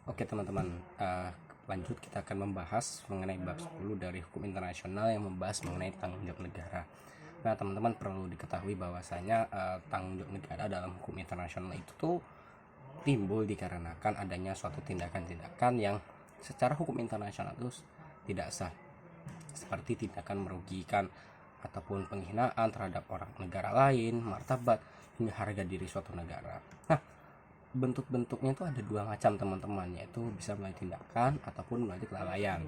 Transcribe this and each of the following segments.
Oke teman-teman, lanjut kita akan membahas mengenai bab 10 dari hukum internasional yang membahas mengenai tanggung jawab negara. Nah teman-teman perlu diketahui bahwasanya tanggung jawab negara dalam hukum internasional itu tuh timbul dikarenakan adanya suatu tindakan-tindakan yang secara hukum internasional itu tidak sah, seperti tindakan merugikan ataupun penghinaan terhadap orang negara lain, martabat hingga harga diri suatu negara. Nah, bentuk-bentuknya itu ada dua macam teman-teman, yaitu bisa melalui tindakan ataupun melalui kelalaian.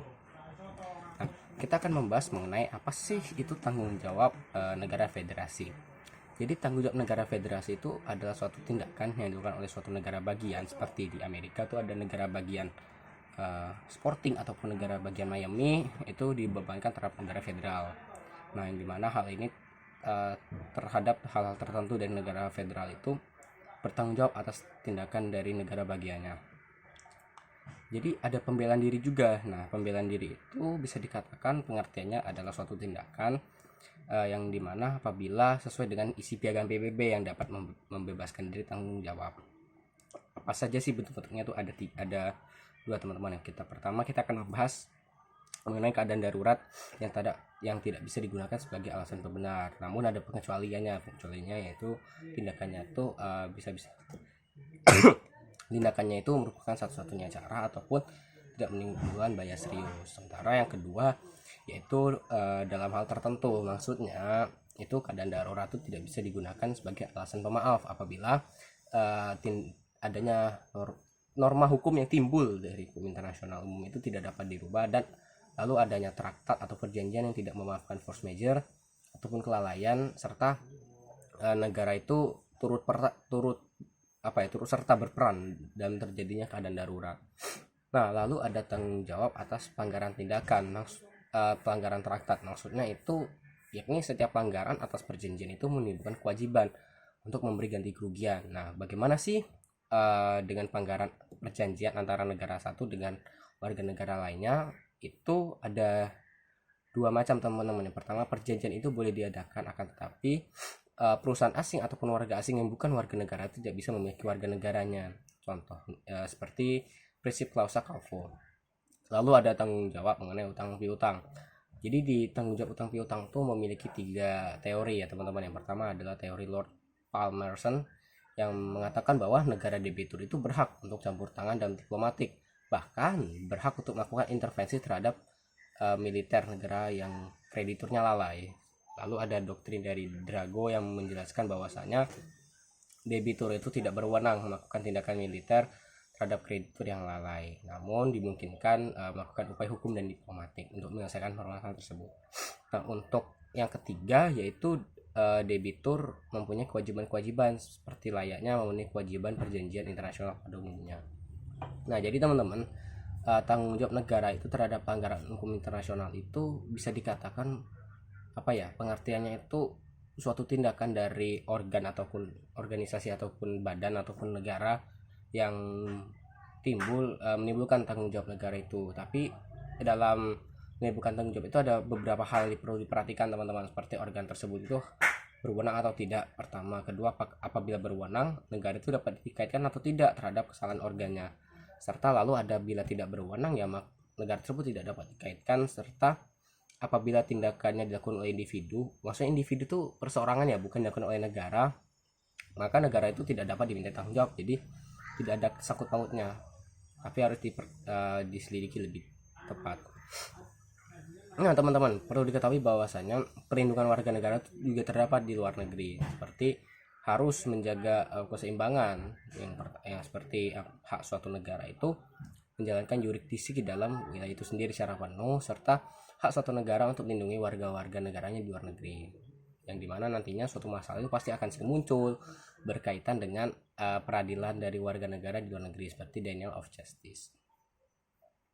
Nah, kita akan membahas mengenai apa sih itu tanggung jawab negara federasi. Jadi tanggung jawab negara federasi itu adalah suatu tindakan yang dilakukan oleh suatu negara bagian. Seperti di Amerika itu ada negara bagian Sporting ataupun negara bagian Miami, itu dibebankan terhadap negara federal. Nah, yang dimana hal ini terhadap hal-hal tertentu dari negara federal itu bertanggung jawab atas tindakan dari negara bagiannya. Jadi ada pembelaan diri juga. Nah, pembelaan diri itu bisa dikatakan pengertiannya adalah suatu tindakan yang dimana apabila sesuai dengan isi piagam PBB yang dapat membebaskan diri tanggung jawab. Apa saja sih bentuk-bentuknya itu ada dua teman-teman. Yang pertama kita akan membahas mengenai keadaan darurat yang tidak bisa digunakan sebagai alasan pembenar, namun ada pengecualiannya yaitu tindakannya itu tindakannya itu merupakan satu-satunya cara ataupun tidak menimbulkan bahaya serius. Sementara yang kedua yaitu dalam hal tertentu, maksudnya itu keadaan darurat itu tidak bisa digunakan sebagai alasan pemaaf apabila adanya norma hukum yang timbul dari hukum internasional umum itu tidak dapat dirubah, dan lalu adanya traktat atau perjanjian yang tidak memaafkan force majeure ataupun kelalaian, serta negara itu turut serta berperan dalam terjadinya keadaan darurat. Nah, lalu ada tanggung jawab atas pelanggaran tindakan, pelanggaran traktat. Maksudnya itu yakni setiap pelanggaran atas perjanjian itu menimbulkan kewajiban untuk memberi ganti kerugian. Nah, bagaimana sih dengan pelanggaran perjanjian antara negara satu dengan warga negara lainnya? Itu ada dua macam teman-teman. Yang pertama, perjanjian itu boleh diadakan, akan tetapi perusahaan asing ataupun warga asing yang bukan warga negara itu tidak bisa memiliki warga negaranya. Contoh seperti prinsip klausa Calvo. Lalu ada tanggung jawab mengenai utang piutang. Jadi di tanggung jawab utang piutang itu memiliki tiga teori ya teman-teman. Yang pertama adalah teori Lord Palmerston yang mengatakan bahwa negara debitur itu berhak untuk campur tangan dalam diplomatik, bahkan berhak untuk melakukan intervensi terhadap militer negara yang krediturnya lalai. Lalu ada doktrin dari Drago yang menjelaskan bahwasanya debitur itu tidak berwenang melakukan tindakan militer terhadap kreditur yang lalai, namun dimungkinkan melakukan upaya hukum dan diplomatik untuk menyelesaikan permasalahan tersebut. Nah, untuk yang ketiga yaitu debitur mempunyai kewajiban-kewajiban seperti layaknya memenuhi kewajiban perjanjian internasional pada umumnya. Nah, jadi teman-teman, tanggung jawab negara itu terhadap pelanggaran hukum internasional itu bisa dikatakan pengertiannya itu suatu tindakan dari organ ataupun organisasi ataupun badan ataupun negara yang menimbulkan tanggung jawab negara itu. Tapi dalam menimbulkan tanggung jawab itu ada beberapa hal yang perlu diperhatikan teman-teman, seperti organ tersebut itu berwenang atau tidak, pertama. Kedua, apabila berwenang, negara itu dapat dikaitkan atau tidak terhadap kesalahan organnya. Serta lalu ada bila tidak berwenang, ya negara tersebut tidak dapat dikaitkan. Serta apabila tindakannya dilakukan oleh individu, maksudnya individu itu perseorangan ya, bukan dilakukan oleh negara, maka negara itu tidak dapat diminta tanggung jawab. Jadi tidak ada sangkut pautnya, tapi harus diselidiki lebih tepat. Nah teman-teman, perlu diketahui bahwasanya perlindungan warga negara juga terdapat di luar negeri, seperti harus menjaga keseimbangan yang seperti hak suatu negara itu menjalankan yurisdiksi di dalam wilayah itu sendiri secara penuh, serta hak suatu negara untuk melindungi warga-warga negaranya di luar negeri, yang dimana nantinya suatu masalah itu pasti akan sering muncul berkaitan dengan peradilan dari warga negara di luar negeri, seperti denial of justice.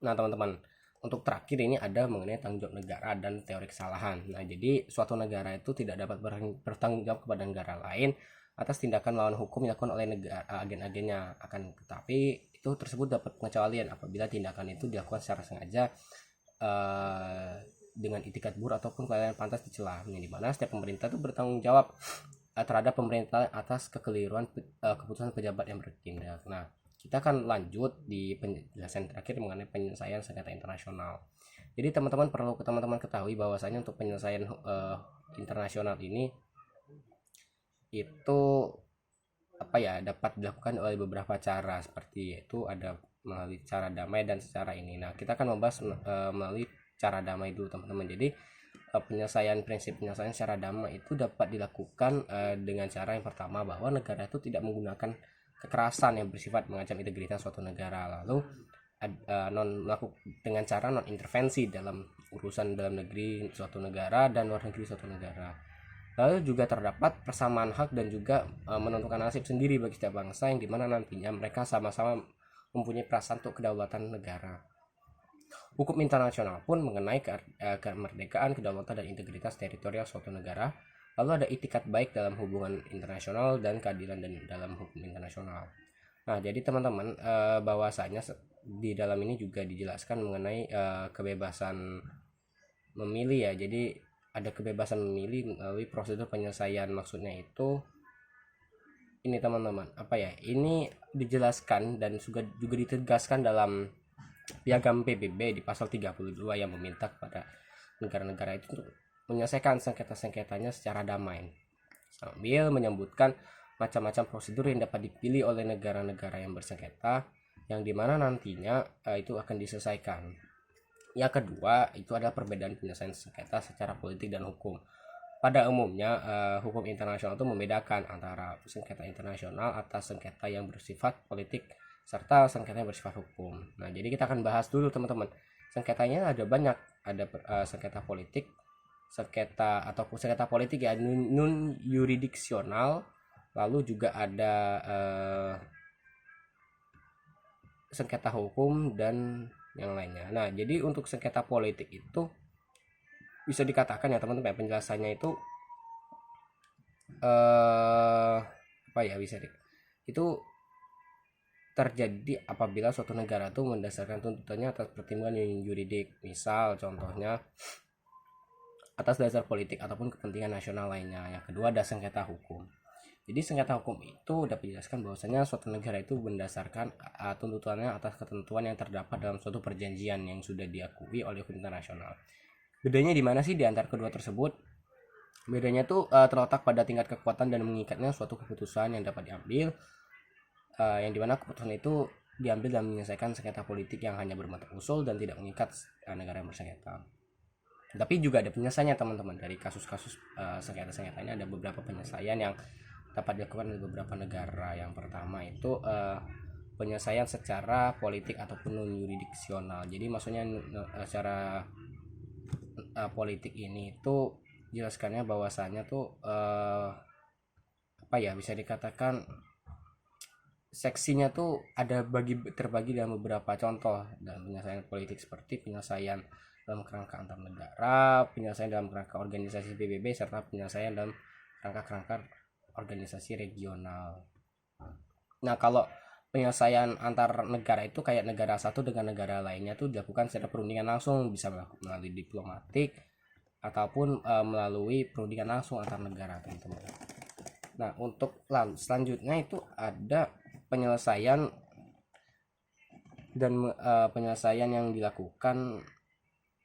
Nah teman-teman, untuk terakhir ini ada mengenai tanggung jawab negara dan teori kesalahan. Nah, jadi suatu negara itu tidak dapat bertanggung jawab kepada negara lain atas tindakan melawan hukum yang dilakukan oleh negara agen-agennya. Akan tetapi itu tersebut dapat pengecualian apabila tindakan itu dilakukan secara sengaja dengan itikat buruk ataupun kelalaian pantas dicela, yang dimana setiap pemerintah itu bertanggung jawab terhadap pemerintah atas kekeliruan keputusan pejabat yang bertindak. Nah, kita akan lanjut di penjelasan terakhir mengenai penyelesaian sengketa internasional. Jadi teman-teman perlu teman-teman ketahui bahwasanya untuk penyelesaian internasional ini itu dapat dilakukan oleh beberapa cara, seperti yaitu ada melalui cara damai dan secara ini. Nah, kita akan membahas melalui cara damai dulu teman-teman. Jadi prinsip penyelesaian secara damai itu dapat dilakukan dengan cara yang pertama, bahwa negara itu tidak menggunakan kekerasan yang bersifat mengancam integritas suatu negara, lalu dengan cara non intervensi dalam urusan dalam negeri suatu negara dan luar negeri suatu negara. Lalu juga terdapat persamaan hak dan juga menentukan nasib sendiri bagi setiap bangsa, yang dimana nantinya mereka sama-sama mempunyai perasaan untuk kedaulatan negara. Hukum internasional pun mengenai kemerdekaan, kedaulatan, dan integritas teritorial suatu negara. Lalu ada itikat baik dalam hubungan internasional dan keadilan dan dalam hukum internasional. Nah, jadi teman-teman, bahwasanya di dalam ini juga dijelaskan mengenai kebebasan memilih ya. Jadi ada kebebasan memilih melalui prosedur penyelesaian. Maksudnya itu ini teman-teman, ini dijelaskan dan juga ditegaskan dalam Piagam PBB di pasal 32 yang meminta kepada negara-negara itu untuk menyelesaikan sengketa-sengketanya secara damai, sambil menyebutkan macam-macam prosedur yang dapat dipilih oleh negara-negara yang bersengketa, yang dimana nantinya itu akan diselesaikan. Yang kedua itu adalah perbedaan penyelesaian sengketa secara politik dan hukum. Pada umumnya hukum internasional itu membedakan antara sengketa internasional atas sengketa yang bersifat politik serta sengketa yang bersifat hukum. Nah, jadi kita akan bahas dulu teman-teman. Sengketanya ada banyak, ada sengketa politik, sengketa politik ya, non yurisdiksional, lalu juga ada sengketa hukum dan yang lainnya. Nah, jadi untuk sengketa politik itu bisa dikatakan ya teman-teman, penjelasannya itu itu terjadi apabila suatu negara itu mendasarkan tuntutannya atas pertimbangan yang yuridik, misal contohnya atas dasar politik ataupun kepentingan nasional lainnya. Yang kedua ada sengketa hukum. Jadi sengketa hukum itu dapat dijelaskan bahwasanya suatu negara itu berdasarkan tuntutannya atas ketentuan yang terdapat dalam suatu perjanjian yang sudah diakui oleh hukum internasional. Bedanya di mana sih di antara kedua tersebut? Bedanya tuh terletak pada tingkat kekuatan dan mengikatnya suatu keputusan yang dapat diambil, yang dimana keputusan itu diambil dalam menyelesaikan sengketa politik yang hanya berbentuk usul dan tidak mengikat negara yang bersengketa. Tapi juga ada penyelesaiannya teman-teman. Dari kasus-kasus sengketa-sengketanya ada beberapa penyelesaian yang dapat dilakukan oleh beberapa negara. Yang pertama itu penyelesaian secara politik ataupun non yurisdiksional. Jadi maksudnya secara politik ini itu jelaskannya bahwasanya tuh bisa dikatakan seksinya tuh ada terbagi dalam beberapa contoh dalam penyelesaian politik, seperti penyelesaian dalam kerangka antar negara, penyelesaian dalam kerangka organisasi PBB, serta penyelesaian dalam kerangka organisasi regional. Nah, kalau penyelesaian antar negara itu kayak negara satu dengan negara lainnya tuh dilakukan secara perundingan langsung, bisa melalui diplomatik ataupun melalui perundingan langsung antar negara, teman-teman. Nah, untuk selanjutnya itu ada penyelesaian yang dilakukan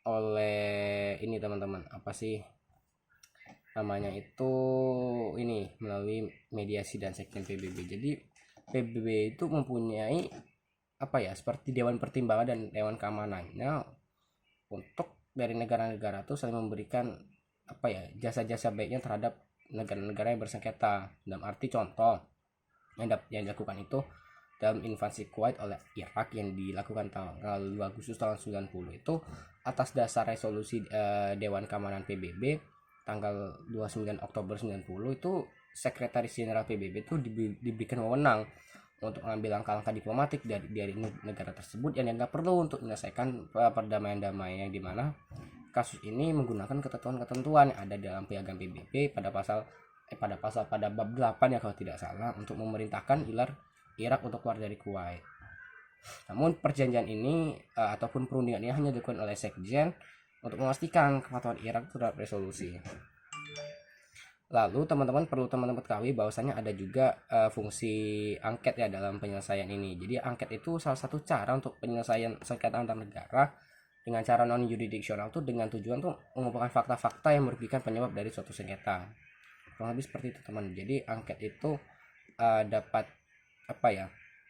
oleh ini teman-teman, ini melalui mediasi dan sekjen PBB. Jadi PBB itu mempunyai seperti dewan pertimbangan dan dewan keamanannya untuk dari negara-negara itu saling memberikan jasa-jasa baiknya terhadap negara-negara yang bersengketa. Dalam arti contoh yang dilakukan itu dalam invasi Kuwait oleh Irak yang dilakukan tanggal 2 Agustus tahun 90 itu atas dasar resolusi Dewan Keamanan PBB tanggal 29 Oktober 90 itu Sekretaris Jenderal PBB itu diberikan wewenang untuk mengambil langkah-langkah diplomatik dari negara tersebut yang dianggap perlu untuk menyelesaikan perdamaian damai, yang dimana kasus ini menggunakan ketentuan-ketentuan yang ada dalam Piagam PBB pada bab 8 ya kalau tidak salah, untuk memerintahkan Irak untuk keluar dari Kuwait. Namun perjanjian ini ataupun perundingan ini hanya dilakukan oleh sekjen untuk memastikan kepatuhan Irak terhadap resolusi. Lalu perlu teman-teman ketahui bahwasanya ada juga fungsi angket ya dalam penyelesaian ini. Jadi angket itu salah satu cara untuk penyelesaian sengketa antar negara dengan cara non jurisdiksional tuh, dengan tujuan tuh mengumpulkan fakta-fakta yang merugikan penyebab dari suatu sengketa. Kurang lebih seperti itu teman. Jadi angket itu dapat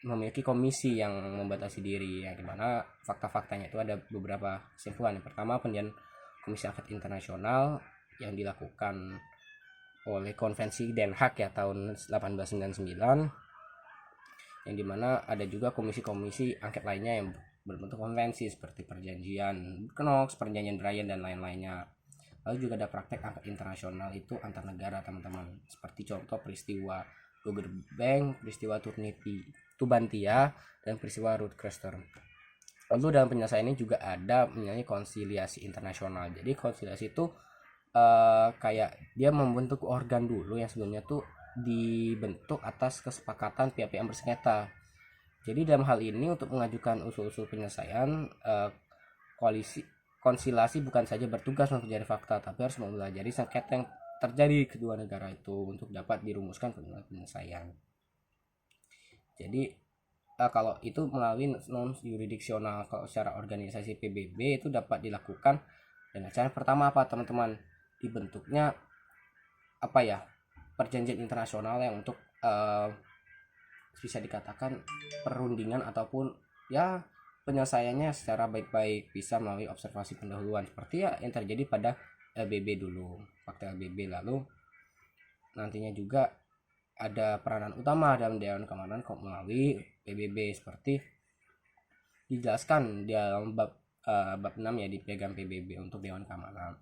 memiliki komisi yang membatasi diri, yang dimana fakta-faktanya itu ada beberapa kesimpulan. Yang pertama, pendirian Komisi Angket Internasional yang dilakukan oleh Konvensi Den Haag ya tahun 1899, yang dimana ada juga komisi-komisi angket lainnya yang berbentuk konvensi seperti perjanjian Knox, perjanjian Bryan, dan lain-lainnya. Lalu juga ada praktek angket internasional itu antar negara teman-teman, seperti contoh peristiwa Dogger Bank, peristiwa Tubantia, dan peristiwa Ruth Crester. Lalu dalam penyelesaian ini juga ada mengenai konsiliasi internasional. Jadi konsiliasi itu kayak dia membentuk organ dulu yang sebelumnya tuh dibentuk atas kesepakatan pihak-pihak yang bersengketa. Jadi dalam hal ini untuk mengajukan usul-usul penyelesaian, konsilasi bukan saja bertugas mencari fakta, tapi harus mempelajari sengketa yang terjadi di kedua negara itu untuk dapat dirumuskan penyelesaian. Jadi kalau itu melalui non jurisdiksional. Kalau secara organisasi PBB itu dapat dilakukan dengan cara pertama apa teman-teman, dibentuknya perjanjian internasional yang untuk bisa dikatakan perundingan ataupun ya penyelesaiannya secara baik-baik, bisa melalui observasi pendahuluan seperti ya yang terjadi pada LBB dulu, fakta LBB. Lalu nantinya juga ada peranan utama dalam Dewan Keamanan melalui PBB seperti dijelaskan di dalam bab 6 ya di piagam PBB untuk Dewan Keamanan.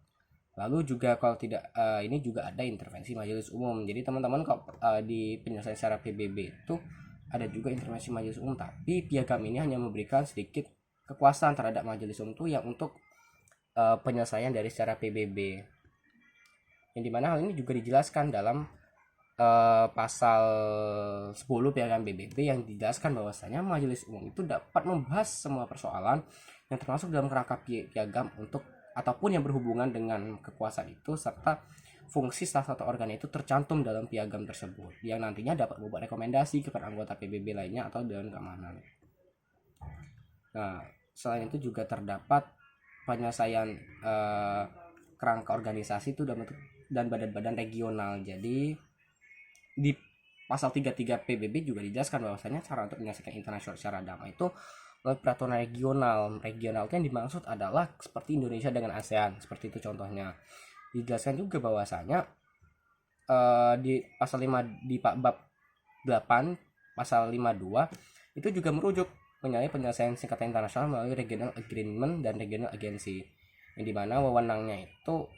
Lalu juga kalau tidak ini juga ada intervensi majelis umum. Jadi teman-teman kalau di penyelesaian secara PBB itu ada juga intervensi majelis umum, tapi piagam ini hanya memberikan sedikit kekuasaan terhadap majelis umum itu yang untuk penyelesaian dari secara PBB, yang dimana hal ini juga dijelaskan dalam pasal 10 piagam PBB yang dijelaskan bahwasanya majelis umum itu dapat membahas semua persoalan yang termasuk dalam kerangka piagam untuk ataupun yang berhubungan dengan kekuasaan itu, serta fungsi salah satu organ itu tercantum dalam piagam tersebut yang nantinya dapat membuat rekomendasi kepada anggota PBB lainnya atau Dewan Keamanan. Nah, selain itu juga terdapat penyelesaian kerangka organisasi itu dan badan-badan regional. Jadi di pasal 33 PBB juga dijelaskan bahwasanya cara untuk menyelesaikan internasional secara damai itu melalui peraturan regional. Regional yang dimaksud adalah seperti Indonesia dengan ASEAN, seperti itu contohnya. Dijelaskan juga bahwasanya di pasal 5 di bab 8 pasal 52 itu juga merujuk mengenai penyelesaian sengketa internasional melalui regional agreement dan regional agency, yang dimana wewenangnya itu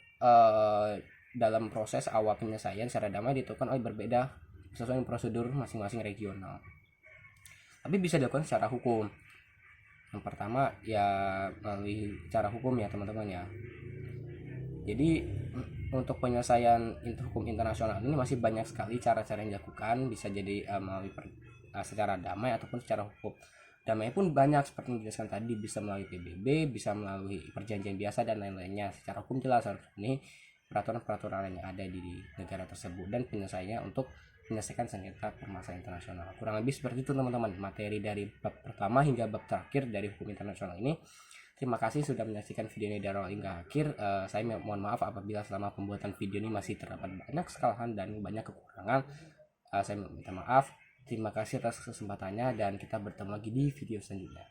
dalam proses awal penyelesaian secara damai ditentukan oleh berbeda sesuai dengan prosedur masing-masing regional, tapi bisa dilakukan secara hukum. Yang pertama ya melalui cara hukum ya teman-teman ya. Jadi untuk penyelesaian hukum internasional ini masih banyak sekali cara-cara yang dilakukan, bisa jadi melalui secara damai ataupun secara hukum. Damai pun banyak seperti yang dijelaskan tadi, bisa melalui PBB, bisa melalui perjanjian biasa dan lain-lainnya. Secara hukum jelas harus ini peraturan-peraturan yang ada di negara tersebut dan penyelesaiannya untuk menyelesaikan sengketa permasalahan internasional. Kurang lebih seperti itu teman-teman materi dari bab pertama hingga bab terakhir dari hukum internasional ini. Terima kasih sudah menyaksikan video ini dari awal hingga akhir. Saya mohon maaf apabila selama pembuatan video ini masih terdapat banyak kesalahan dan banyak kekurangan. Saya minta maaf. Terima kasih atas kesempatannya dan kita bertemu lagi di video selanjutnya.